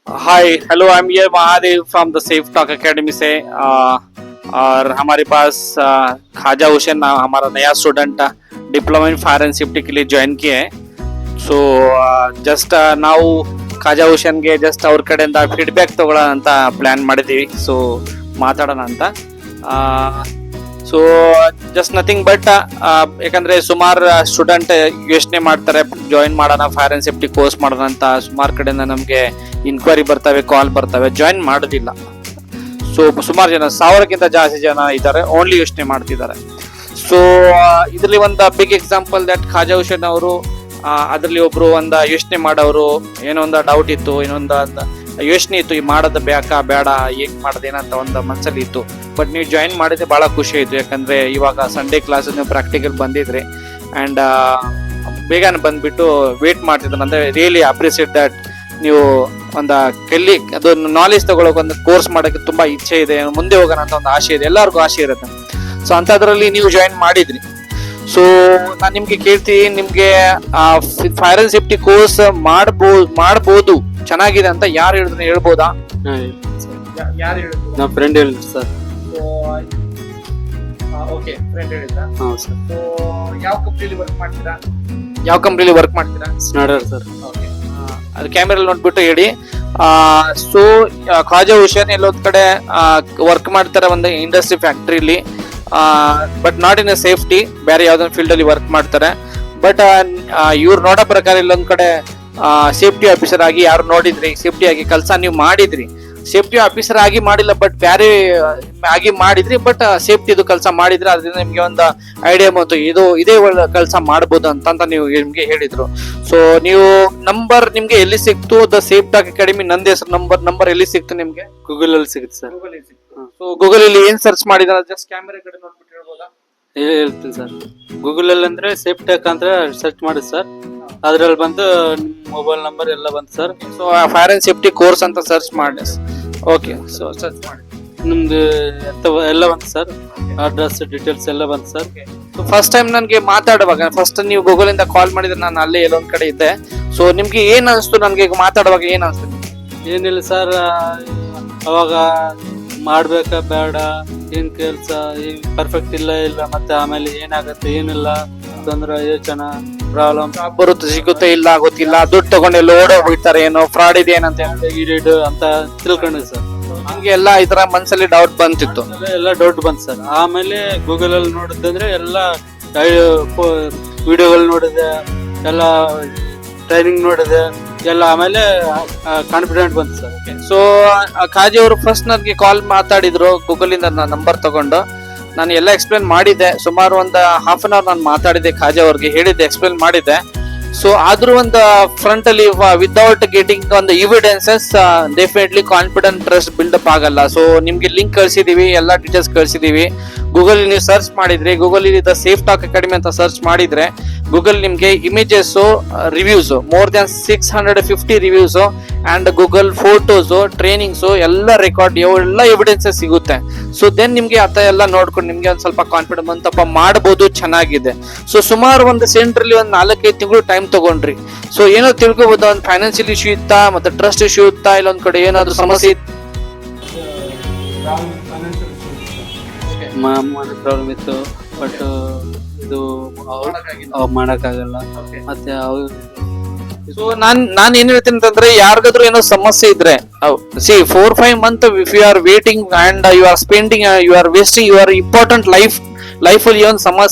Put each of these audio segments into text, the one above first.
Hi hello I am ये Mahadev from the safe talk academy से और हमारे पास खाजा हुसैन हमारा नया student diploma in fire and safety के लिए ज्वाइन किए हैं सो जस्ट ನಾವು ಖಾಜಾ ಹುಸೇನ್ಗೆ ಜಸ್ಟ್ ಅವ್ರ ಕಡೆಯಿಂದ ಫೀಡ್ಬ್ಯಾಕ್ ತಗೊಳ್ಳೋಣ ಅಂತ ಪ್ಲಾನ್ ಮಾಡಿದ್ದೀವಿ ಸೊ ಮಾತಾಡೋಣ ಅಂತ ಸೊ ಜಸ್ಟ್ ನಥಿಂಗ್ ಬಟ್ ಯಾಕಂದ್ರೆ ಸುಮಾರು ಸ್ಟೂಡೆಂಟ್ ಯೋಚನೆ ಮಾಡ್ತಾರೆ ಜಾಯಿನ್ ಮಾಡೋಣ ಫೈರ್ ಅಂಡ್ ಸೇಫ್ಟಿ ಕೋರ್ಸ್ ಮಾಡೋಣ ಅಂತ ಸುಮಾರು ಕಡೆಯಿಂದ ನಮಗೆ ಇನ್ಕ್ವೈರಿ ಬರ್ತವೆ ಕಾಲ್ ಬರ್ತವೆ ಜಾಯಿನ್ ಮಾಡೋದಿಲ್ಲ ಸೊ ಸುಮಾರು ಜನ 1000ಕ್ಕಿಂತ ಜಾಸ್ತಿ ಜನ ಇದ್ದಾರೆ ಓನ್ಲಿ ಯೋಚನೆ ಮಾಡ್ತಿದ್ದಾರೆ ಸೊ ಇದರಲ್ಲಿ ಒಂದು big example that Khaja Hussain ಅವರು ಅದರಲ್ಲಿ ಒಬ್ರು ಒಂದು ಯೋಚನೆ ಮಾಡೋರು ಏನೋ ಒಂದು ಡೌಟ್ ಇತ್ತು ಏನೊಂದು ಯೋಚನೆ ಇತ್ತು ಈ ಮಾಡೋದು ಬೇಕಾ ಬೇಡ ಹೇಗ್ ಮಾಡೋದೇನಂತ ಒಂದು ಮನಸ್ಸಲ್ಲಿ ಇತ್ತು ಬಟ್ ನೀವು ಜಾಯಿನ್ ಮಾಡಿದ್ರೆ ಬಹಳ ಖುಷಿ ಆಯ್ತು ಯಾಕಂದ್ರೆ ಇವಾಗ ಸಂಡೇ ಕ್ಲಾಸ್ ನೀವು ಪ್ರಾಕ್ಟಿಕಲ್ ಬಂದಿದ್ರಿ ಅಂಡ್ ಬೇಗನೆ ಬಂದ್ಬಿಟ್ಟು ವೇಟ್ ಮಾಡ್ತಿದ್ರು ಅಂದ್ರೆ ರಿಯಲಿ ಅಪ್ರಿಸಿಯೇಟ್ ದಟ್ ನೀವು ಒಂದು ಕಲಿ ಅದು ನಾಲೆಜ್ ತಗೊಳಕ್ ಒಂದು ಕೋರ್ಸ್ ಮಾಡೋಕೆ ತುಂಬಾ ಇಚ್ಛೆ ಇದೆ ಮುಂದೆ ಹೋಗೋಣ ಅಂತ ಒಂದು ಆಸೆ ಇದೆ ಎಲ್ಲರಿಗೂ ಆಸೆ ಇರುತ್ತೆ ಸೊ ಅಂತದ್ರಲ್ಲಿ ನೀವು ಜಾಯಿನ್ ಮಾಡಿದ್ರಿ ಸೊ ನಾನ್ ನಿಮ್ಗೆ ಕೇಳ್ತೀನಿ ನಿಮ್ಗೆ ಫೈರ್ ಅಂಡ್ ಸೇಫ್ಟಿ ಕೋರ್ಸ್ ಮಾಡ್ಬೋದು ಚೆನ್ನಾಗಿದೆ ಅಂತ ಯಾರು ಹೇಳಿದ್ರೆ ಹೇಳ್ಬೋದಾ ಯಾರು ಹೇಳಿದ್ರು ನಮ್ಮ ಫ್ರೆಂಡ್ ಹೇಳಿದ್ರು ಸರ್. ಓಕೆ ಫ್ರೆಂಡ್ ಹೇಳಿದ್ರಾ ಹೌದು ಸರ್. ಸೊ ಯಾವ ಕಂಪ್ನಿಲಿ ವರ್ಕ್ ಮಾಡ್ತೀರಾ ಯಾವ ಕಂಪ್ನಿಲಿ ವರ್ಕ್ ಮಾಡ್ತೀರಾ ಸ್ನಾಡರ್ ಸರ್. ಅದು ಕ್ಯಾಮೆರಾ ನೋಡ್ಬಿಟ್ಟು ಹೇಳಿ ಸೊ ಖಾಜಾ ಹುಸೇನ್ ಎಲ್ಲೊಂದ್ ಕಡೆ ವರ್ಕ್ ಮಾಡ್ತಾರೆ ಒಂದು ಇಂಡಸ್ಟ್ರಿ ಫ್ಯಾಕ್ಟ್ರಿಲಿ but not in a safety ಬೇರೆ ಯಾವ್ದೊಂದು ಫೀಲ್ಡ್ ಅಲ್ಲಿ ವರ್ಕ್ ಮಾಡ್ತಾರೆ ಬಟ್ ಇವ್ರು ನೋಡೋ ಪ್ರಕಾರ ಇಲ್ಲೊಂದ್ ಕಡೆ ಸೇಫ್ಟಿ ಆಫೀಸರ್ ಆಗಿ ಯಾರು ನೋಡಿದ್ರಿ ಸೇಫ್ಟಿ ಆಗಿ ಕೆಲಸ ನೀವು ಮಾಡಿದ್ರಿ ಸೇಫ್ಟಿ ಆಫೀಸರ್ ಆಗಿ ಮಾಡಿಲ್ಲ ಬಟ್ ಬೇರೆ ಆಗಿ ಮಾಡಿದ್ರಿ ಬಟ್ ಸೇಫ್ಟಿದು ಕೆಲಸ ಮಾಡಿದ್ರೆ ಅದರಿಂದ ನಿಮ್ಗೆ ಒಂದು ಐಡಿಯಾ ಬಂತು ಇದೇ ಕೆಲಸ ಮಾಡ್ಬೋದು ಅಂತ ನೀವು ನಿಮ್ಗೆ ಹೇಳಿದ್ರು ಸೊ ನೀವು ನಂಬರ್ ನಿಮ್ಗೆ ಎಲ್ಲಿ ಸಿಕ್ತು ದ ಸೇಫ್ ಟಾಕ್ ಅಕಾಡೆಮಿ ನಂದೇ ಹೆಸರು ನಂಬರ್ ಎಲ್ಲಿ ಸಿಕ್ತು ನಿಮ್ಗೆ ಗೂಗಲ್ ಅಲ್ಲಿ ಸಿಗುತ್ತೆ ಸರ್. ಸೊ ಗೂಗಲ್ ಅಲ್ಲಿ ಏನ್ ಸರ್ಚ್ ಮಾಡಿದ್ರ ಜಸ್ಟ್ ಕ್ಯಾಮೆರಾ ಕಡೆ ನೋಡ್ಬಿಟ್ಟು ಹೇಳ್ಬೋದಾ ಹೇಳ್ತೀನಿ ಸರ್. ಗೂಗಲ್ ಅಲ್ಲಿ ಅಂದ್ರೆ ಸೇಫ್ ಟೆಕ್ ಅಂತ ಸರ್ಚ್ ಮಾಡಿ ಸರ್. ಅದ್ರಲ್ಲಿ ಬಂದು ಮೊಬೈಲ್ ನಂಬರ್ ಎಲ್ಲ ಬಂತು sir. So fire and safety course ಅಂತ ಸರ್ಚ್ ಮಾಡಿ ಓಕೆ ಸೊ ಸರ್ಚ್ ಮಾಡಿ ನಿಮ್ದು ಎಲ್ಲ ಬಂತು ಸರ್. ಅಡ್ರೆಸ್ ಡೀಟೇಲ್ಸ್ ಎಲ್ಲ ಬಂತು ಸರ್. ಫಸ್ಟ್ ಟೈಮ್ ನನ್ಗೆ ಮಾತಾಡುವಾಗ ಫಸ್ಟ್ ನೀವು ಗೂಗಲ್ ಇಂದ ಕಾಲ್ ಮಾಡಿದ್ರೆ ನಾನು ಅಲ್ಲೇ ಎಲ್ಲೊಂದ್ ಕಡೆ ಇದ್ದೆ ಸೊ ನಿಮ್ಗೆ ಏನ್ ಅನಿಸ್ತು ನನ್ಗೆ ಮಾತಾಡುವಾಗ ಏನ್ ಅನಿಸ್ತು ಏನಿಲ್ಲ ಸರ್, ಅವಾಗ ಮಾಡ್ಬೇಕಾ ಬೇಡ ಏನ್ ಕೆಲ್ಸ ಪರ್ಫೆಕ್ಟ್ ಇಲ್ಲ ಮತ್ತೆ ಆಮೇಲೆ ಏನಾಗತ್ತೆ ಏನಿಲ್ಲ ತೊಂದ್ರೆ ಯೋಚನೆ ಪ್ರಾಬ್ಲಮ್ ಬರುತ್ತೆ ಸಿಗುತ್ತೆ ಇಲ್ಲ ಗೊತ್ತಿಲ್ಲ ದುಡ್ಡು ತಗೊಂಡು ಎಲ್ಲ ಓಡೋಗ್ಬಿಡ್ತಾರೆ ಏನೋ ಫ್ರಾಡ್ ಇದೆ ಏನಂತ ಈಡೇಡ್ ಅಂತ ತಿಳ್ಕೊಂಡೆ ಸರ್. ಹಂಗೆ ಎಲ್ಲ ಈ ತರ ಮನ್ಸಲ್ಲಿ ಡೌಟ್ ಬಂತಿತ್ತು ಎಲ್ಲ ಡೌಟ್ ಬಂತು ಸರ್. ಆಮೇಲೆ ಗೂಗಲ್ ಅಲ್ಲಿ ನೋಡಿದ್ರೆ ಎಲ್ಲ ವಿಡಿಯೋಗಳು ನೋಡಿದೆ ಎಲ್ಲ ಟ್ರೈನಿಂಗ್ ನೋಡಿದೆ ಎಲ್ಲ ಆಮೇಲೆ ಕಾನ್ಫಿಡೆಂಟ್ ಬಂತು ಸರ್. ಸೊ ಖಾಜಿ ಅವರು ಫಸ್ಟ್ ನನಗೆ ಕಾಲ್ ಮಾತಾಡಿದ್ರು ಗೂಗಲ್ ಇಂದ ನಂಬರ್ ತಗೊಂಡು ನಾನು ಎಲ್ಲ ಎಕ್ಸ್ಪ್ಲೇನ್ ಮಾಡಿದ್ದೆ ಸುಮಾರು ಒಂದು ಹಾಫ್ ಅನ್ ಅವರ್ ನಾನು ಮಾತಾಡಿದ್ದೆ ಖಾಜಾ ಅವ್ರಿಗೆ ಹೇಳಿದ್ದೆ ಎಕ್ಸ್ಪ್ಲೇನ್ ಮಾಡಿದ್ದೆ ಸೊ ಆದ್ರೂ ಒಂದು ಫ್ರಂಟ್ ಅಲ್ಲಿ ವಿದೌಟ್ ಗೆಟಿಂಗ್ ಒಂದು evidences definitely confident trust build up ಆಗಲ್ಲ ಸೊ ನಿಮ್ಗೆ ಲಿಂಕ್ ಕಳ್ಸಿದೀವಿ ಎಲ್ಲ ಡೀಟೇಲ್ಸ್ ಕಳ್ಸಿದೀವಿ ಗೂಗಲ್ ನೀವು ಸರ್ಚ್ ಮಾಡಿದ್ರೆ Google the safe talk academy ಅಂತ ಸರ್ಚ್ ಮಾಡಿದ್ರೆ ಗೂಗಲ್ ನಿಮ್ಗೆ images reviews more than 650 reviews and Google photos trainings ಎಲ್ಲ ರೆಕಾರ್ಡ್ ಎಲ್ಲ ಎವಿಡೆನ್ಸಸ್ ಸಿಗುತ್ತೆ ಸೊ ದೆನ್ ನಿಮ್ಗೆ ಆತ ಎಲ್ಲ ನೋಡ್ಕೊಂಡು ನಿಮ್ಗೆ ಒಂದ್ ಸ್ವಲ್ಪ ಕಾನ್ಫಿಡೆಂಟ್ ಬಂತಪ್ಪ ಮಾಡ್ಬೋದು ಚೆನ್ನಾಗಿದೆ ಸೊ ಸುಮಾರು ಒಂದು ಸೆಂಟ್ರಲ್ಲಿ ಒಂದು 4-5 ತಿಂಗಳು ಟೈಮ್ ತಗೊಂಡ್ರಿ ಸೊ ಏನೋ ತಿಳ್ಕೊಬಹುದು ಒಂದು ಫೈನಾನ್ಷಿಯಲ್ ಇಶ್ಯೂ ಇತ್ತಾ ಮತ್ತೆ ಟ್ರಸ್ಟ್ ಇಶ್ಯೂ ಇತ್ತಾ ಇಲ್ಲೊಂದ್ ಕಡೆ ಏನಾದ್ರು ಸಮಸ್ಯೆ ಮನೆ ಪ್ರಾಬ್ಲಮ್ ಇತ್ತು ಬಟ್ ಇದು ಮಾಡಕ್ಕಾಗಲ್ಲ ಮತ್ತೆ ಸೊ ನಾನ್ ಏನ್ ಹೇಳ್ತೀನಿ ಅಂತಂದ್ರೆ ಯಾರಿಗಾದ್ರೂ ಏನೋ ಸಮಸ್ಯೆ ಇದ್ರೆ see 4-5 month if you are waiting and you are spending you are wasting your important life ಅಲ್ಲಿ ಒಂದು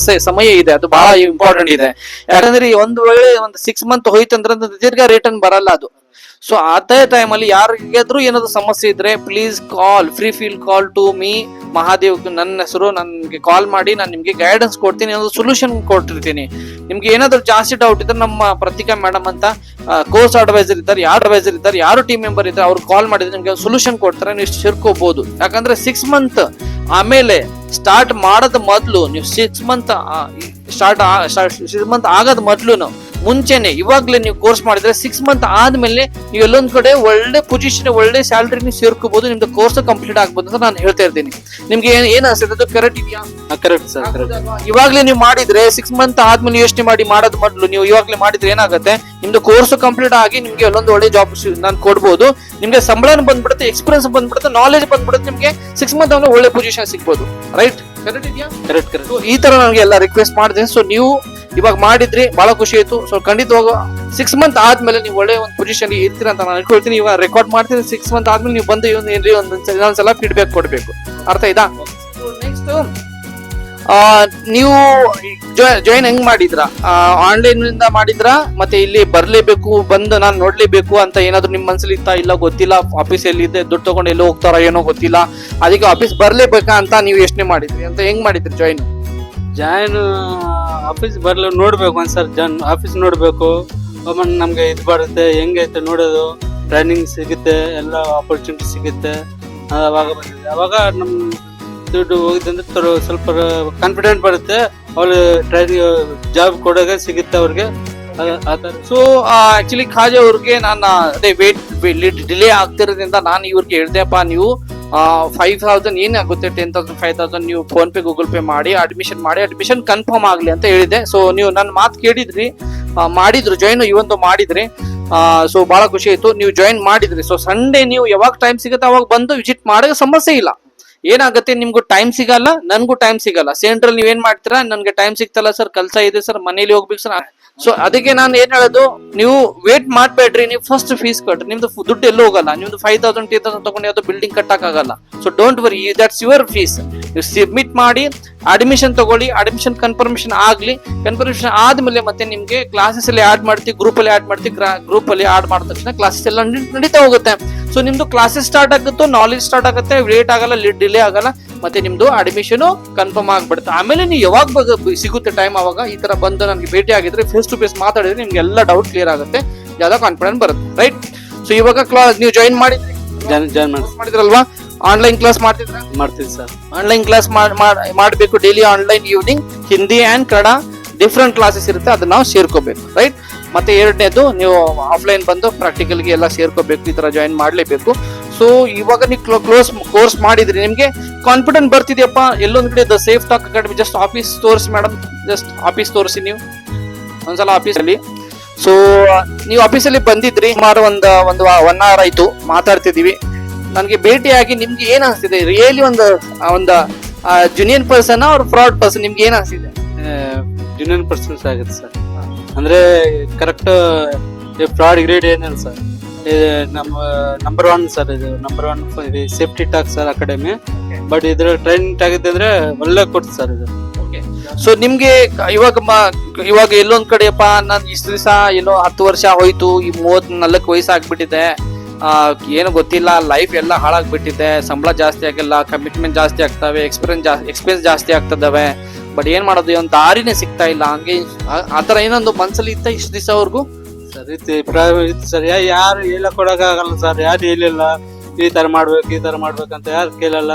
ಸಮಯ ಇದೆ ಅದು ಬಹಳ ಇಂಪಾರ್ಟೆಂಟ್ ಇದೆ ಯಾಕಂದ್ರೆ ಒಂದು ವೇಳೆ ಒಂದು 6 ಮಂತ್ ಹೋಯ್ತಂದ್ರೆ ದೀರ್ಘ ರಿಟರ್ನ್ ಬರಲ್ಲ ಅದು ಸೊ ಅದೇ ಟೈಮ್ ಅಲ್ಲಿ ಯಾರಿಗಾದ್ರೂ ಏನಾದ್ರು ಸಮಸ್ಯೆ ಇದ್ರೆ please call to me Mahadev ನನ್ನ ಹೆಸರು ನನ್ಗೆ ಕಾಲ್ ಮಾಡಿ ನಾನು ನಿಮ್ಗೆ ಗೈಡೆನ್ಸ್ ಕೊಡ್ತೀನಿ ಏನಾದ್ರು ಸೊಲ್ಯೂಷನ್ ಕೊಟ್ಟಿರ್ತೀನಿ ನಿಮ್ಗೆ ಏನಾದ್ರು ಜಾಸ್ತಿ ಡೌಟ್ ಇದ್ರೆ ನಮ್ಮ ಪ್ರತಿಕಾ ಮೇಡಮ್ ಅಂತ ಕೋರ್ಸ್ ಅಡ್ವೈಸರ್ ಇದ್ದಾರೆ ಯಾರು ಟೀಮ್ ಮೆಂಬರ್ ಇದ್ದಾರೆ ಅವ್ರು ಕಾಲ್ ಮಾಡಿದ್ರೆ ನಿಮ್ಗೆ ಸೊಲ್ಯೂಷನ್ ಕೊಡ್ತಾರೆ ನೀವು ಸೇರ್ಕೋಬಹುದು ಯಾಕಂದ್ರೆ 6 ಮಂತ್ ಆಮೇಲೆ ಸ್ಟಾರ್ಟ್ ಮಾಡದ ಮೊದ್ಲು ನೀವು 6 ಮಂತ್ ಆಗದ ಮೊದ್ಲು ಮುಂಚೆನೆ ಇವಾಗ್ಲೇ ನೀವು ಕೋರ್ಸ್ ಮಾಡಿದ್ರೆ 6 ಮಂತ್ ಆದ್ಮೇಲೆ ನೀವು ಎಲ್ಲೊಂದ್ ಕಡೆ ಒಳ್ಳೆ ಪೊಸಿಷನ್ ಒಳ್ಳೆ ಸ್ಯಾಲರಿ ನೀವು ಸೇರ್ಕೋಬಹುದು, ನಿಮ್ದು ಕೋರ್ಸ್ ಕಂಪ್ಲೀಟ್ ಆಗ್ಬೋದು ಅಂತ ನಾನು ಹೇಳ್ತಾ ಇರ್ತೀನಿ. ನಿಮ್ಗೆ ಏನ್ ಅನ್ಸುತ್ತೆ, ಅದು ಕರೆಕ್ಟ್ ಇದೆಯಾ? Correct sir, correct. ಇವಾಗ್ಲೇ ನೀವು ಮಾಡಿದ್ರೆ 6 ಮಂತ್ ಆದ್ಮೇಲೆ ಯೋಚನೆ ಮಾಡಿ ಮಾಡೋದು ಮೊದಲು ನೀವು ಇವಾಗ್ಲೇ ಮಾಡಿದ್ರೆ ಏನಾಗುತ್ತೆ, ನಿಮ್ದು ಕೋರ್ಸ್ ಕಂಪ್ಲೀಟ್ ಆಗಿ ನಿಮ್ಗೆ ಎಲ್ಲೊಂದು ಒಳ್ಳೆ ಜಾಬ್ ನಾನು ಕೊಡ್ಬೋದು, ನಿಮ್ಗೆ ಸಂಬಳ ಬಂದ್ಬಿಡುತ್ತೆ, ಎಕ್ಸ್ಪೀರಿಯನ್ಸ್ ಬಂದ್ಬಿಡುತ್ತೆ, ನಾಲೆಜ್ ಬಂದ್ಬಿಡುತ್ತೆ, ನಿಮ್ಗೆ 6 ಮಂತ್ ಆದ್ಮೇಲೆ ಒಳ್ಳೆ ಪೊಸಿಷನ್ ಸಿಗ್ಬೋದು. ರೈಟ್? ಕರೆಕ್ಟ್ ಇದೆಯಾ? Correct, correct. ಈ ತರ ನನಗೆ ಎಲ್ಲ ರಿಕ್ವೆಸ್ಟ್ ಮಾಡಿದೆ. ಸೊ ನೀವು ಇವಾಗ ಮಾಡಿದ್ರಿ, ಬಹಳ ಖುಷಿ ಆಯ್ತು. ಸೊ ಖಂಡಿತವಾಗ 6 ಮಂತ್ ಆದ್ಮೇಲೆ ನೀವು ಒಳ್ಳೆ ಒಂದು ಪೊಸಿಷನ್ ಇರ್ತೀರ ಅಂತ ನಾನು ಅನ್ಕೊಳ್ತೀನಿ. ಇವಾಗ ರೆಕಾರ್ಡ್ ಮಾಡ್ತೀನಿ, 6 ಮಂತ್ ಆದ್ಮೇಲೆ ನೀವು ಬಂದು ಏನ್ರಿ ಒಂದೊಂದ್ಸಲ ಫೀಡ್ಬ್ಯಾಕ್ ಕೊಡ್ಬೇಕು. ಅರ್ಥ ಆಯ್ತಾ? ನೆಕ್ಸ್ಟ್ ನೀವು ಜಾಯಿನ್ ಹೆಂಗ್ ಮಾಡಿದ್ರ? ಆನ್ಲೈನ್ ನಿಂದ ಮಾಡಿದ್ರ, ಮತ್ತೆ ಇಲ್ಲಿ ಬರ್ಲೇಬೇಕು, ಬಂದು ನಾನು ನೋಡ್ಲೇಬೇಕು ಅಂತ ಏನಾದ್ರು ನಿಮ್ ಮನ್ಸಲ್ಲಿ ಇತ್ತಾ? ಇಲ್ಲ ಗೊತ್ತಿಲ್ಲ, ಆಫೀಸ್ ಎಲ್ಲಿದೆ, ದುಡ್ಡು ತಗೊಂಡು ಎಲ್ಲೋ ಹೋಗ್ತಾರ ಏನೋ ಗೊತ್ತಿಲ್ಲ, ಅದಕ್ಕೆ ಆಫೀಸ್ ಬರ್ಲೇಬೇಕಾ ಅಂತ ನೀವು ಯೋಚನೆ ಮಾಡಿದ್ರಿ ಅಂತ ಹೆಂಗ್ ಮಾಡಿದ್ರಿ ಜಾಯಿನ್? ಆಫೀಸ್ ನೋಡ್ಬೇಕು, ಒಂದ್ಸರ್ ಆಫೀಸ್ ನೋಡ್ಬೇಕು, ಆಮೇಲೆ ನಮ್ಗೆ ಇದು ಬರುತ್ತೆ, ಹೆಂಗೈತೆ ನೋಡೋದು, ಟ್ರೈನಿಂಗ್ ಸಿಗುತ್ತೆ, ಎಲ್ಲ ಆಪರ್ಚುನಿಟಿ ಸಿಗುತ್ತೆ. ಅವಾಗ ಬಂದಿದೆ, ಅವಾಗ ನಮ್ ದುಡ್ಡು ಹೋಗಿದ್ದಂದ್ರೆ ಸ್ವಲ್ಪ ಕಾನ್ಫಿಡೆಂಟ್ ಬರುತ್ತೆ, ಅವ್ರು ಟ್ರೈನಿಂಗ್ ಜಾಬ್ ಕೊಡೋಕೆ ಸಿಗುತ್ತೆ ಅವ್ರಿಗೆ. ಸೊ ಆಕ್ಚುಲಿ ಖಾಜಾ ಅವ್ರಿಗೆ ನಾನು ಅದೇ ವೇಟ್ ಡಿಲೇ ಆಗ್ತಿರೋದ್ರಿಂದ ನಾನು ಇವ್ರಿಗೆ ಹೇಳ್ದೆಪ್ಪ, ನೀವು 5,000 ಏನಾಗುತ್ತೆ, 10,000 5,000 ನೀವು ಫೋನ್ ಪೇ ಗೂಗಲ್ ಪೇ ಮಾಡಿ ಅಡ್ಮಿಷನ್ ಕನ್ಫರ್ಮ್ ಆಗ್ಲಿ ಅಂತ ಹೇಳಿದೆ. ಸೊ ನೀವು ನನ್ನ ಮಾತು ಕೇಳಿದ್ರಿ, ಮಾಡಿದ್ರು, ಜಾಯಿನ್ ಇವತ್ತು ಮಾಡಿದ್ರಿ. ಸೊ ಬಹಳ ಖುಷಿ ಆಯ್ತು, ನೀವು ಜಾಯಿನ್ ಮಾಡಿದ್ರಿ. ಸೊ ಸಂಡೇ ನೀವು ಯಾವಾಗ ಟೈಮ್ ಸಿಗುತ್ತೆ ಅವಾಗ ಬಂದು ವಿಸಿಟ್ ಮಾಡೋ ಸಮಸ್ಯೆ ಇಲ್ಲ. ಏನಾಗುತ್ತೆ, ನಿಮ್ಗೂ ಟೈಮ್ ಸಿಗಲ್ಲ, ನನ್ಗೂ ಟೈಮ್ ಸಿಗಲ್ಲ. ಸೆಂಟ್ರಲ್ ನೀವ್ ಏನ್ ಮಾಡ್ತೀರಾ, ನನ್ಗೆ ಟೈಮ್ ಸಿಗ್ತಲ್ಲ ಸರ್, ಕೆಲ್ಸ ಇದೆ ಸರ್, ಮನೇಲಿ ಹೋಗ್ಬೇಕು ಸರ್. ಸೊ ಅದಕ್ಕೆ ನಾನು ಏನ್ ಹೇಳೋದು, ನೀವು ವೇಟ್ ಮಾಡ್ಬೇಡ್ರಿ, ನೀವು ಫಸ್ಟ್ ಫೀಸ್ ಕಟ್ರಿ, ನಿಮ್ದು ದುಡ್ಡು ಎಲ್ಲೂ ಹೋಗಲ್ಲ. ನಿಮ್ದು 5,000 10,000 ತಗೊಂಡು ಯಾವ್ದು ಬಿಲ್ಡಿಂಗ್ ಕಟ್ಟಕ್ ಆಗಲ್ಲ. So don't worry, that's your fees. ನೀವು ಸಬ್ಮಿಟ್ ಮಾಡಿ ಅಡ್ಮಿಷನ್ ತಗೊಳ್ಳಿ, ಅಡ್ಮಿಷನ್ ಕನ್ಫರ್ಮೇಶನ್ ಆದ್ಮೇಲೆ ಮತ್ತೆ ನಿಮ್ಗೆ ಕ್ಲಾಸಸ್ ಅಲ್ಲಿ ಆಡ್ ಮಾಡ್ತೀವಿ, ಗ್ರೂಪ್ ಅಲ್ಲಿ ಆಡ್ ಮಾಡ್ತೀವಿ, ಗ್ರೂಪ್ ಅಲ್ಲಿ ಆಡ್ ಮಾಡಿದ ತಕ್ಷಣ ಕ್ಲಾಸಸ್ ಎಲ್ಲ ನಡೀತಾ ಹೋಗುತ್ತೆ. ಸೊ ನಿಮ್ದು ಕ್ಲಾಸಸ್ ಸ್ಟಾರ್ಟ್ ಆಗುತ್ತೋ, ನಾಲೆಜ್ ಸ್ಟಾರ್ಟ್ ಆಗುತ್ತೆ, ಲೇಟ್ ಆಗಲ್ಲ, ಡಿಲೇ ಆಗಲ್ಲ, ಮತ್ತೆ ನಿಮ್ದು ಅಡ್ಮಿಷನ್ ಕನ್ಫರ್ಮ್ ಆಗ್ಬಿಡುತ್ತೆ. ಆಮೇಲೆ ನೀವು ಯಾವಾಗ ಸಿಗುತ್ತೆ ಟೈಮ್, ಅವಾಗ ಈ ತರ ಬಂದು ನನಗೆ ಭೇಟಿ ಆಗಿದ್ರೆ ಫೇಸ್ ಟು ಫೇಸ್ ಮಾತಾಡಿದ್ರೆ ನಿಮ್ಗೆ ಎಲ್ಲ ಡೌಟ್ ಕ್ಲಿಯರ್ ಆಗುತ್ತೆ, ಯಾವ್ದೋ ಕಾನ್ಫಿಡೆನ್ಸ್ ಬರುತ್ತೆ. ರೈಟ್? ಸೊ ಇವಾಗ ನೀವು ಜಾಯಿನ್ ಮಾಡಿದ್ರಲ್ವಾ, ಆನ್ಲೈನ್ ಕ್ಲಾಸ್ ಮಾಡ್ತೀವಿ ಸರ್. ಆನ್ಲೈನ್ ಕ್ಲಾಸ್ ಮಾಡಬೇಕು, daily online, evening Hindi and Kannada different classes ಇರುತ್ತೆ, ಅದನ್ನ ನಾವು ಸೇರ್ಕೋಬೇಕು. ರೈಟ್? ಮತ್ತೆ ಎರಡನೇದು, ನೀವು ಆಫ್ಲೈನ್ ಬಂದು ಪ್ರಾಕ್ಟಿಕಲ್ಗೆ ಎಲ್ಲ ಸೇರ್ಕೋಬೇಕು, ಈ ತರ ಜಾಯಿನ್ ಮಾಡ್ಲೇಬೇಕು. ಸೊ ಇವಾಗ ನೀವು ಕೋರ್ಸ್ ಮಾಡಿದ್ರಿ, ನಿಮ್ಗೆ ಕಾನ್ಫಿಡೆಂಟ್ ಬರ್ತಿದ್ಯಪ್ಪ, ಎಲ್ಲೊಂದ್ ಕಡೆ the safe talk academy just office ತೋರಿಸಿ ಮೇಡಮ್, ಜಸ್ಟ್ ಆಫೀಸ್ ತೋರಿಸಿ ನೀವು ಒಂದ್ಸಲ ಆಫೀಸಲ್ಲಿ. ಸೊ ನೀವು ಆಫೀಸಲ್ಲಿ ಬಂದಿದ್ರಿ, ಸುಮಾರು ಒಂದು 1 hour ಆಯ್ತು ಮಾತಾಡ್ತಿದೀವಿ. ನನ್ಗೆ ಭೇಟಿಯಾಗಿ ನಿಮ್ಗೆ ಏನ್ ಅನ್ಸ್ತಿದೆ, ರಿಯಲಿ ಒಂದು ಜುನಿಯರ್ ಪರ್ಸನ್ ಅವ್ರ ಫ್ರಾಡ್ ಪರ್ಸನ್, ನಿಮ್ಗೆ ಏನ್ ಅನ್ಸ್ತಿದೆ? ಜೂನಿಯರ್ ಪರ್ಸನ್ಸ್ ಆಗುತ್ತೆ ಸರ್. ಅಂದ್ರೆ ಕರೆಕ್ಟ್ ಫ್ರಾಡ್ ಗ್ರೇಡ್ ಏನಿಲ್ಲ ಸರ್, ನಮ್ಮ ನಂಬರ್ 1 ಸರ್, ಇದು number 1 safety talk sir academy. But ಇದ್ರ ಟ್ರೈನಿಂಗ್ ಆಗುತ್ತೆ ಅಂದ್ರೆ ಒಳ್ಳೆ ಕೊಡ್ತು ಸರ್ ಇದು. ಸೊ ನಿಮ್ಗೆ ಇವಾಗ ಎಲ್ಲೊಂದ್ ಕಡೆಯಪ್ಪ, ನಾನು ಇಷ್ಟು ದಿವಸ ಎಲ್ಲೋ 10 ವರ್ಷ ಹೋಯ್ತು, ಈ 34 ವಯಸ್ಸು ಆಗ್ಬಿಟ್ಟಿದೆ, ಏನು ಗೊತ್ತಿಲ್ಲ, ಲೈಫ್ ಎಲ್ಲ ಹಾಳಾಗ್ಬಿಟ್ಟಿದೆ, ಸಂಬಳ ಜಾಸ್ತಿ ಆಗಿಲ್ಲ, ಕಮಿಟ್ಮೆಂಟ್ ಜಾಸ್ತಿ ಆಗ್ತವೆ, ಎಕ್ಸ್ಪೆನ್ಸ್ ಜಾಸ್ತಿ ಆಗ್ತದವೆ, ಬಟ್ ಏನ್ ಮಾಡೋದು, ಒಂದು ದಾರಿನೇ ಸಿಗ್ತಾ ಇಲ್ಲ, ಹಂಗೆ ಆತರ ಏನೊಂದು ಮನ್ಸಲ್ಲಿ ಇತ್ತ ಇಷ್ಟು ದಿವಸವರೆಗೂ? ಸರ್ ಇತ್ತು ಸರ್, ಯಾರು ಹೇಳ ಕೊಡಕ್ಕಾಗಲ್ಲ ಸರ್, ಯಾರು ಹೇಳಿಲ್ಲ ಈ ತರ ಮಾಡ್ಬೇಕಂತ ಯಾರು ಕೇಳಲ್ಲ.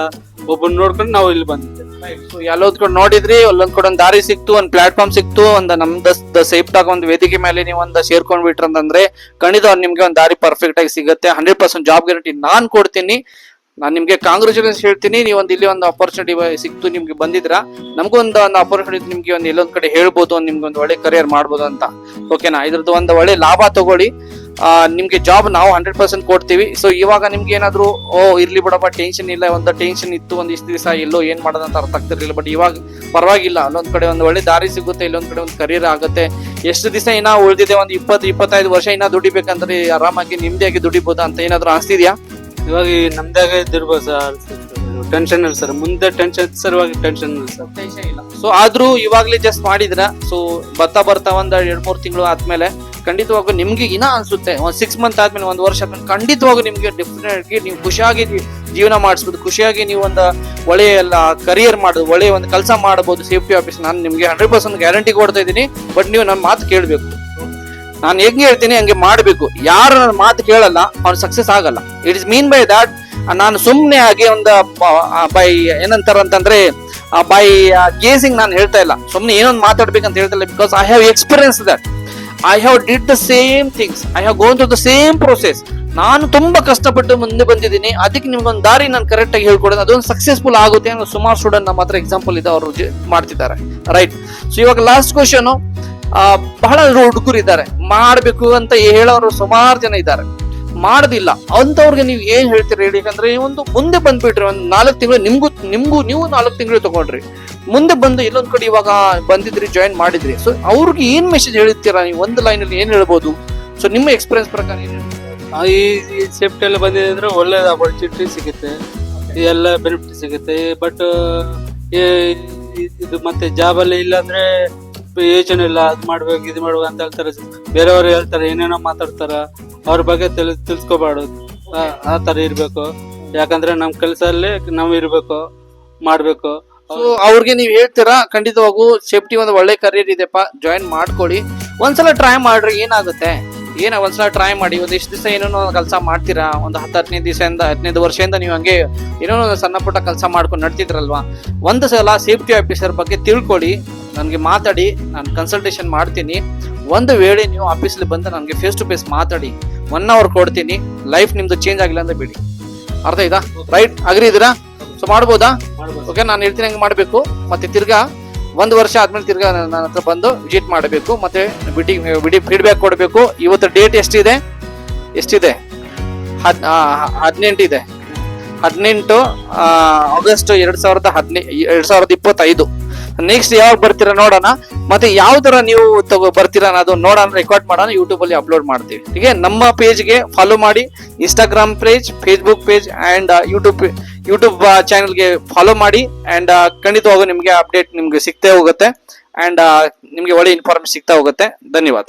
ಒಬ್ಬನ್ ನೋಡ್ಕೊಂಡು ನಾವು ಇಲ್ಲಿ ಬಂದಿದ್ದೆ. ಸೊ ಎಲ್ಲೊಂದ್ ಕಡೆ ನೋಡಿದ್ರಿ, ಅಲ್ಲೊಂದ್ ಕಡೆ ಒಂದ್ ದಾರಿ ಸಿಕ್ತು, ಒಂದ್ ಪ್ಲಾಟ್ಫಾರ್ಮ್ ಸಿಕ್ತು, ಒಂದು ನಮ್ದು ಸೇಫ್ ಟಾಕ್ ಒಂದು ವೇದಿಕೆ ಮೇಲೆ ನೀವು ಒಂದು ಸೇರ್ಕೊಂಡ್ ಬಿಟ್ರ ಅಂತಂದ್ರೆ ಖಂಡಿತ ನಿಮ್ಗೆ ಒಂದು ದಾರಿ ಪರ್ಫೆಕ್ಟ್ ಆಗಿ ಸಿಗುತ್ತೆ. 100% ಜಾಬ್ ಗ್ಯಾರಂಟಿ ನಾನ್ ಕೊಡ್ತೀನಿ. ನಾನು ನಿಮ್ಗೆ ಕಾಂಗ್ರಾಚುಲೇಷನ್ ಹೇಳ್ತೀನಿ, ನೀವು ಇಲ್ಲಿ ಒಂದು ಅಪರ್ಚುನಿಟಿ ಸಿಕ್ತು, ನಿಮ್ಗೆ ಬಂದಿದ್ರ, ನಮಗೂ ಒಂದು ಅಪರ್ಚುನಿಟಿ ನಿಮ್ಗೆ ಒಂದು ಎಲ್ಲೊಂದ್ ಕಡೆ ಹೇಳ್ಬೋದು, ನಿಮ್ಗೆ ಒಂದು ಒಳ್ಳೆ ಕರಿಯರ್ ಮಾಡ್ಬೋದು ಅಂತ. ಓಕೆನಾ? ಇದ್ರದ್ದು ಒಂದು ಒಳ್ಳೆ ಲಾಭ ತಗೊಳ್ಳಿ, ನಿಮ್ಗೆ ಜಾಬ್ ನಾವು 100% ಕೊಡ್ತೀವಿ. ಸೊ ಇವಾಗ ನಿಮ್ಗೆ ಏನಾದ್ರು ಇರ್ಲಿ ಬಿಡಪ್ಪ, ಟೆನ್ಷನ್ ಇಲ್ಲ, ಒಂದು ಟೆನ್ಷನ್ ಇತ್ತು, ಒಂದ್ ಇಷ್ಟು ದಿವಸ ಎಲ್ಲೋ ಏನ್ ಮಾಡೋದಂತ ಅರ್ಥ ಆಗ್ತಿರ್ಲಿಲ್ಲ, ಬಟ್ ಇವಾಗ ಪರವಾಗಿಲ್ಲ, ಅಲ್ಲೊಂದ್ ಕಡೆ ಒಂದು ಒಳ್ಳೆ ದಾರಿ ಸಿಗುತ್ತೆ, ಇಲ್ಲೊಂದ್ ಕಡೆ ಒಂದು ಕರಿಯರ್ ಆಗುತ್ತೆ. ಎಷ್ಟು ದಿವಸ ಇನ್ನ ಉಳಿದಿದೆ, ಒಂದು 20-25 ವರ್ಷ ಇನ್ನ ದುಡಿಬೇಕಂದ್ರೆ ಆರಾಮಾಗಿ ನಿಮ್ದಾಗಿ ದುಡಿಬೋದಾ ಅಂತ ಏನಾದ್ರು ಅನ್ಸ್ತಿದ್ಯಾ? ಇವಾಗ ನಮ್ದಾಗ ಇದಿರ್ಬೋದು ಸರ್, ಟೆನ್ಷನ್ ಇಲ್ಲ ಸರ್, ಮುಂದೆ ಟೆನ್ಷನ್ ಸರ್, ಇವಾಗ ಟೆನ್ಷನ್ ಇಲ್ಲ ಸರ್, ಟೆನ್ಷನ್ ಇಲ್ಲ. ಸೊ ಆದ್ರೂ ಇವಾಗ್ಲೇ ಜಸ್ಟ್ ಮಾಡಿದ್ರ, ಸೊ ಬರ್ತಾ ಒಂದ್ 2-3 ತಿಂಗಳು ಆದ್ಮೇಲೆ ಖಂಡಿತವಾಗೂ ನಿಮ್ಗೆ ಇನ್ನ ಅನ್ಸುತ್ತೆ, ಒಂದ್ 6 ಮಂತ್ ಆದ್ಮೇಲೆ, 1 ವರ್ಷ ಆದ್ಮೇಲೆ ಖಂಡಿತವಾಗೂ ನಿಮ್ಗೆ ಡೆಫಿನೆಟ್ಲಿ ನೀವು ಖುಷಿಯಾಗಿ ಜೀವನ ಮಾಡಿಸ್ಬೋದು, ಖುಷಿಯಾಗಿ ನೀವು ಒಂದು ಒಳ್ಳೆ ಎಲ್ಲ ಕರಿಯರ್ ಮಾಡೋದು, ಒಳ್ಳೆ ಒಂದು ಕೆಲಸ ಮಾಡಬಹುದು ಸೇಫ್ಟಿ ಆಫೀಸ್. ನಾನು ನಿಮ್ಗೆ 100% ಗ್ಯಾರಂಟಿ ಕೊಡ್ತಾ ಇದ್ದೀನಿ. ಬಟ್ ನೀವು ನನ್ನ ಮಾತು ಕೇಳ್ಬೇಕು, ನಾನು ಹೆಂಗೆ ಹೇಳ್ತೀನಿ ಹಂಗೆ ಮಾಡ್ಬೇಕು. ಯಾರು ನನ್ನ ಮಾತು ಕೇಳಲ್ಲ ಅವ್ನು ಸಕ್ಸಸ್ ಆಗಲ್ಲ. It is mean by that, ನಾನು ಸುಮ್ನೆ ಆಗಿ ಒಂದು ಬೈ ಏನಂತಾರಂತಂದ್ರೆ ಬೈ ಗೇಸಿಂಗ್ ನಾನು ಹೇಳ್ತಾ ಇಲ್ಲ, ಸುಮ್ನೆ ಏನೊಂದು ಮಾತಾಡ್ಬೇಕಂತ ಹೇಳ್ತಾ ಇಲ್ಲ. Because I have experience that. I have did the same things, I have gone through the same process. ನಾನು ತುಂಬಾ ಕಷ್ಟಪಟ್ಟು ಮುಂದೆ ಬಂದಿದ್ದೀನಿ, ಅದಕ್ಕೆ ನಿಮ್ಗೊಂದು ದಾರಿ ನಾನು ಕರೆಕ್ಟ್ ಆಗಿ ಹೇಳ್ಕೊಡೋದು, ಅದೊಂದು ಸಕ್ಸಸ್ಫುಲ್ ಆಗುತ್ತೆ ಅನ್ನೋ ಸುಮಾರು ಸ್ಟೂಡೆಂಟ್ ನಮ್ಮ ಹತ್ರ ಎಕ್ಸಾಂಪಲ್ ಇದೆ, ಅವರು ಮಾಡ್ತಿದ್ದಾರೆ. ರೈಟ್. ಸೊ ಇವಾಗ ಲಾಸ್ಟ್ ಕ್ವಶನ್, ಬಹಳ ಹುಡುಗರು ಇದ್ದಾರೆ ಮಾಡ್ಬೇಕು ಅಂತ ಹೇಳೋರು ಸುಮಾರು ಜನ ಇದ್ದಾರೆ, ಮಾಡೋದಿಲ್ಲ ಅಂತವ್ರಿಗೆ ನೀವು ಏನ್ ಹೇಳ್ತೀರಿ ಹೇಳಿ? ಯಾಕಂದ್ರೆ ಒಂದು ಮುಂದೆ ಬಂದ್ಬಿಟ್ರಿ, ಒಂದು 4 ತಿಂಗಳು ನಿಮ್ಗೂ ನೀವು 4 ತಿಂಗಳು ತಗೊಂಡ್ರಿ, ಮುಂದೆ ಬಂದು ಇಲ್ಲೊಂದ್ ಕಡೆ ಇವಾಗ ಬಂದಿದ್ರಿ, ಜಾಯಿನ್ ಮಾಡಿದ್ರಿ. ಸೊ ಅವ್ರಿಗೆ ಏನ್ ಮೆಸೇಜ್ ಹೇಳ್ತೀರಾ ನೀವು? ಒಂದು ಲೈನ್ ಅಲ್ಲಿ ಏನ್ ಹೇಳ್ಬೋದು? ಸೊ ನಿಮ್ಮ ಎಕ್ಸ್ಪೀರಿಯನ್ಸ್ ಪ್ರಕಾರ ಏನ್ ಹೇಳ್ತೀರಾ? ಈ ಸೇಫ್ಟಿ ಎಲ್ಲ ಬಂದಿದೆ ಅಂದ್ರೆ ಒಳ್ಳೇದು ಅಪರ್ಚುನಿಟಿ ಸಿಗುತ್ತೆ, ಎಲ್ಲ ಬೆನಿಫಿಟ್ ಸಿಗುತ್ತೆ. ಬಟ್ ಇದು ಮತ್ತೆ ಜಾಬ್ ಅಲ್ಲಿ ಇಲ್ಲ ಅಂದ್ರೆ ಯೋಚನೆ ಇಲ್ಲ, ಅದ್ ಮಾಡ್ಬೇಕು ಇದು ಮಾಡ್ಬೇಕು ಅಂತ ಹೇಳ್ತಾರೆ, ಬೇರೆಯವರು ಹೇಳ್ತಾರೆ, ಏನೇನೋ ಮಾತಾಡ್ತಾರ, ಅವ್ರ ಬಗ್ಗೆ ತಿಳ್ಸ್ಕೊಬಾರ್ದು, ಆ ತರ ಇರ್ಬೇಕು. ಯಾಕಂದ್ರೆ ನಮ್ ಕೆಲಸದಲ್ಲಿ ನಾವ್ ಇರ್ಬೇಕು, ಮಾಡ್ಬೇಕು. ಸೊ ಅವ್ರಿಗೆ ನೀವ್ ಹೇಳ್ತೀರಾ ಖಂಡಿತವಾಗೂ ಸೇಫ್ಟಿ ಒಂದು ಒಳ್ಳೆ ಕರಿಯರ್ ಇದೆಪ್ಪ, ಜಾಯಿನ್ ಮಾಡ್ಕೊಳ್ಳಿ, ಒಂದ್ಸಲ ಟ್ರೈ ಮಾಡ್ರಿ, ಏನಾಗುತ್ತೆ ಒಂದ್ಸಲ ಟ್ರೈ ಮಾಡಿ. ಒಂದಿಷ್ಟು ದಿವಸ ಏನೋ ಕೆಲಸ ಮಾಡ್ತೀರಾ, ಒಂದು 10-15 ದಿವಸದಿಂದ 15 ವರ್ಷದಿಂದ ನೀವು ಹಂಗೆ ಏನೋ ಸಣ್ಣ ಪುಟ್ಟ ಕೆಲಸ ಮಾಡ್ಕೊಂಡು ನಡ್ತಿದ್ರಲ್ವಾ, ಒಂದು ಸಲ ಸೇಫ್ಟಿ ಆಫೀಸರ್ ಬಗ್ಗೆ ತಿಳ್ಕೊಳ್ಳಿ, ನನಗೆ ಮಾತಾಡಿ, ನಾನು ಕನ್ಸಲ್ಟೇಷನ್ ಮಾಡ್ತೀನಿ. ಒಂದು ವೇಳೆ ನೀವು ಆಫೀಸಲ್ಲಿ ಬಂದು ನನಗೆ ಫೇಸ್ ಟು ಫೇಸ್ ಮಾತಾಡಿ, 1 hour ಕೊಡ್ತೀನಿ, ಲೈಫ್ ನಿಮ್ದು ಚೇಂಜ್ ಆಗಿಲ್ಲ ಅಂದ್ರೆ ಬಿಡಿ. ಅರ್ಥ ಆಯ್ತಾ? ರೈಟ್, ಅಗ್ರಿ ಇದ್ದೀರಾ? ಸೊ ಮಾಡ್ಬೋದಾ? ಓಕೆ, ನಾನು ಹೇಳ್ತೀನಿ ಹಂಗೆ ಮಾಡಬೇಕು. ಮತ್ತೆ ತಿರ್ಗಾ 1 ವರ್ಷ ಆದ್ಮೇಲೆ ತಿರ್ಗಾ ನನ್ನ ಹತ್ರ ಬಂದು ವಿಸಿಟ್ ಮಾಡಬೇಕು, ಮತ್ತೆ ಫೀಡ್ಬ್ಯಾಕ್ ಕೊಡಬೇಕು. ಇವತ್ತು ಡೇಟ್ ಎಷ್ಟಿದೆ? 18 ಇದೆ. 18 ಆಗಸ್ಟ್ 2025. ನೆಕ್ಸ್ಟ್ ಯಾವಾಗ ಬರ್ತೀರಾ ನೋಡೋಣ, ಮತ್ತೆ ಯಾವ ತರ ನೀವು ಬರ್ತೀರಾ ಅನ್ನೋದು ನೋಡೋಣ, ರೆಕಾರ್ಡ್ ಮಾಡೋಣ, ಯೂಟ್ಯೂಬ್ ಅಲ್ಲಿ ಅಪ್ಲೋಡ್ ಮಾಡ್ತೀವಿ. ಹೀಗೆ ನಮ್ಮ ಪೇಜ್ಗೆ ಫಾಲೋ ಮಾಡಿ, Instagram page, Facebook page and YouTube ಚಾನೆಲ್ಗೆ ಫಾಲೋ ಮಾಡಿ. ಅಂಡ್ ಖಂಡಿತವಾಗೂ ನಿಮ್ಗೆ ಅಪ್ಡೇಟ್ ನಿಮ್ಗೆ ಸಿಗ್ತಾ ಹೋಗುತ್ತೆ, ಅಂಡ್ ನಿಮ್ಗೆ ಒಳ್ಳೆ ಇನ್ಫಾರ್ಮೇಶನ್ ಸಿಗ್ತಾ ಹೋಗುತ್ತೆ. ಧನ್ಯವಾದ.